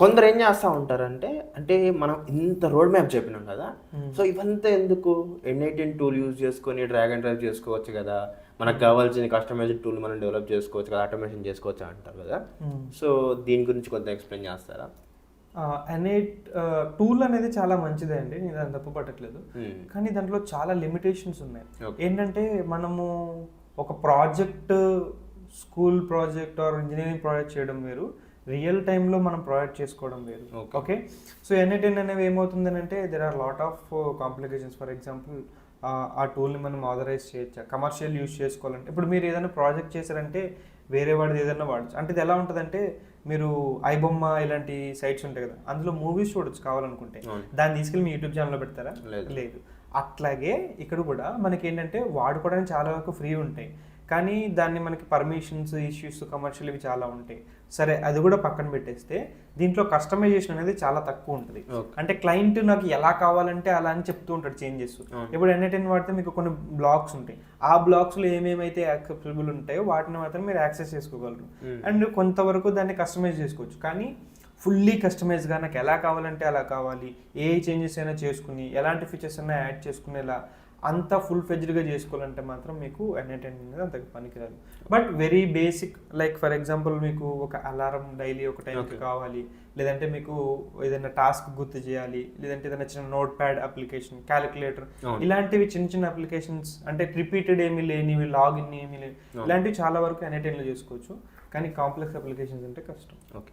కొందరు ఏం చేస్తూ ఉంటారంటే, అంటే మనం ఇంత రోడ్ మ్యాప్ చెప్పినాం కదా, సో ఇవంతా ఎందుకు N18 టూల్ యూజ్ చేసుకొని డ్రాగ్ అండ్ డ్రాప్ చేసుకోవచ్చు కదా, మనకు కావాల్సిన కస్టమైజ్డ్ టూల్ మనం డెవలప్ చేసుకోవచ్చు కదా, ఆటోమేషన్ చేసుకోవచ్చు అంటారు కదా. సో దీని గురించి కొంత ఎక్స్ప్లెయిన్ చేస్తారా? N8 టూల్ అనేది చాలా మంచిదే అండి, నేను దాన్ని తప్పు పట్టట్లేదు. కానీ దాంట్లో చాలా లిమిటేషన్స్ ఉన్నాయి. ఏంటంటే మనము ఒక project, school project or engineering project చేయడం వేరు, రియల్ టైంలో మనం ప్రాజెక్ట్ చేసుకోవడం వేరు. ఓకే, సో N8 అనేవి ఏమవుతుందని అంటే there are lot of complications. For example ఆ టూల్ని మనం ఆథరైజ్ చేయొచ్చా, కమర్షియల్ యూజ్ చేసుకోవాలంటే, ఇప్పుడు మీరు ఏదైనా ప్రాజెక్ట్ చేశారంటే వేరే వాడిది ఏదైనా వాడచ్చు. అంటే ఇది ఎలా ఉంటుందంటే, మీరు ఐబొమ్మ ఇలాంటి సైట్స్ ఉంటాయి కదా, అందులో మూవీస్ చూడొచ్చు కావాలనుకుంటే, దాన్ని తీసుకెళ్ళి మీ యూట్యూబ్ ఛానల్లో పెడతారా? లేదు. అట్లాగే ఇక్కడ కూడా మనకి ఏంటంటే వాడుకోవడానికి చాలా వరకు ఫ్రీ ఉంటాయి, కానీ దాన్ని మనకి పర్మిషన్స్ ఇష్యూస్ కమర్షియల్ ఇవి చాలా ఉంటాయి. సరే, అది కూడా పక్కన పెట్టేస్తే దీంట్లో కస్టమైజేషన్ అనేది చాలా తక్కువ ఉంటుంది. అంటే క్లయింట్ నాకు ఎలా కావాలంటే అలా అని చెప్తూ ఉంటాడు చేంజెస్. ఇప్పుడు N8 వాడితే మీకు కొన్ని బ్లాక్స్ ఉంటాయి, ఆ బ్లాక్స్లో ఏమేమైతే యాక్సెప్టబుల్ ఉంటాయో వాటిని మాత్రం మీరు యాక్సెస్ చేసుకోగలరు. అండ్ కొంతవరకు దాన్ని కస్టమైజ్ చేసుకోవచ్చు. కానీ ఫుల్లీ కస్టమైజ్గా నాకు ఎలా కావాలంటే అలా కావాలి, ఏ చేంజెస్ అయినా చేసుకుని ఎలాంటి ఫీచర్స్ అయినా యాడ్ చేసుకునేలా అంత ఫుల్ ఫెజ్డ్గా చేసుకోవాలంటే మాత్రం మీకు N8 అనేది అంత పనికిరాదు. But very basic, like for example మీకు ఒక అలారం డైలీ ఒక టైంకి కావాలి, లేదంటే మీకు ఏదైనా టాస్క్ గుర్తు చేయాలి, లేదంటే ఏదైనా చిన్న నోట్ ప్యాడ్ అప్లికేషన్, క్యాలిక్యులేటర్, ఇలాంటివి చిన్న చిన్న అప్లికేషన్స్, అంటే రిపీటెడ్ ఏమీ లేనివి, లాగిన్ ఏమీ లేని, ఇలాంటివి చాలా వరకు N8లో చేసుకోవచ్చు. కానీ కాంప్లెక్స్ అప్లికేషన్స్ అంటే కష్టం. ఓకే.